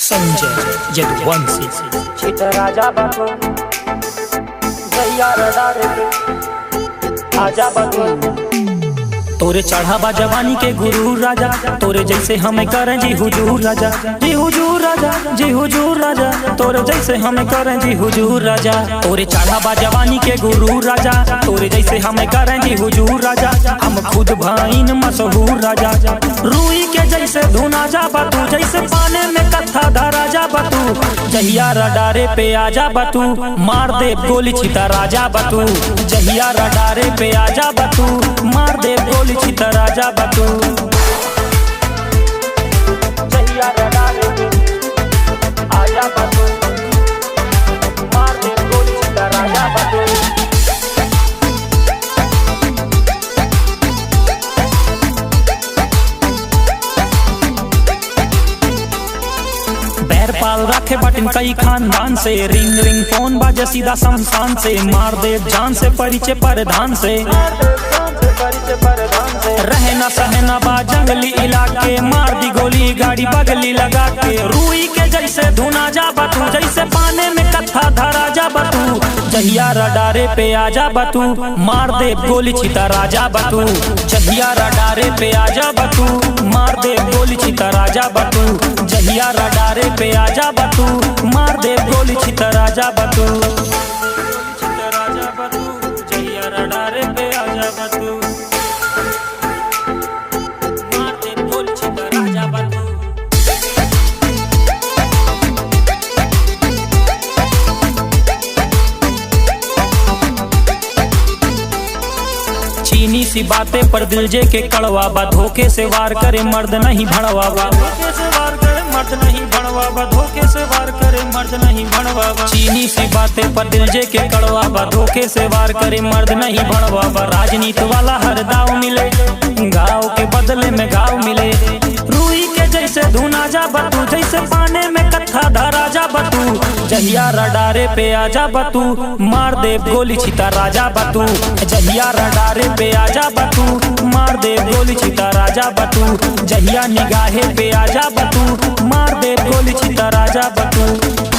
संजय यदुवंशी छित राजा बाबू जैया रडारे आजा बाबू तोरे चढ़ावा जवानी के गुरु राजा, तोरे जैसे हमें करें जी हुजूर राजा, जी हुजूर राजा, जी हुजूर राजा, तोरे जैसे हमें करें जी हुजूर राजा। तोरे चढ़ावा जवानी के गुरु राजा, तोरे जैसे हमें करें जी हुजूर राजा। हम खुद भाईन मशहूर राजा, रूई के जैसे धुना जा बतू, जैसे पाने में कत्था धरा जा बतू। जहिया रडारे पे आजा बतू, मार दे गोली छिता राजा बतू। जहिया रडारे पे आजा बतू, मार दे गोली छिता राजा बतू। जैया रडारे आजा बाबू मार दे गोली छित राजा बाबू। बैर पाल रखे बटन कई खानदान से, रिंग रिंग फोन बाजे सीधा शमशान से। मार दे जान से परिचय परधान से, रहे ना सहे ना बा जंगली इलाके। मार दी गोली गाड़ी बगली लगा के, रूई के जैसे धुना जा बतू, जैसे पाने में कत्था धरा जा बतू। जहिया रडारे पे आजा बतू, मार दे गोली छिता राजा बतू। जहिया रडारे पे आजा बतू, मार दे गोली छिता राजा बतू। जहिया रडारे पे आजा बतू, मार दे गोली छिता राजा बतू। जहिया रडारे पे आजा बतू, मार दे गोली छिता राजा बतू। चीनी सी बातें पर दिल जे के कड़वा बा, धोखे से वार करे मर्द नहीं भड़वा बा। धोखे से वार करे मर्द नहीं भड़वा बा, धोखे से वार करे मर्द नहीं भड़वा बा। चीनी सी बातें पर दिल जे के कड़वा बा, धोखे से वार करे मर्द नहीं भड़वा बा। राजनीति वाला हर दाव मिले, गाँव के बदले में गाँव मिले। रूई के जैसे धुना जा बतू, जैसे पाने में कत्था धरा जा बतू। जहिया रडारे पे आजा बतू, मार दे गोली छिता राजा बतू। जहिया रडारे पे आजा बतू, मार दे गोली छिता राजा बतू। जहिया निगाहे पे आजा बतू, मार दे गोली छिता राजा बतू।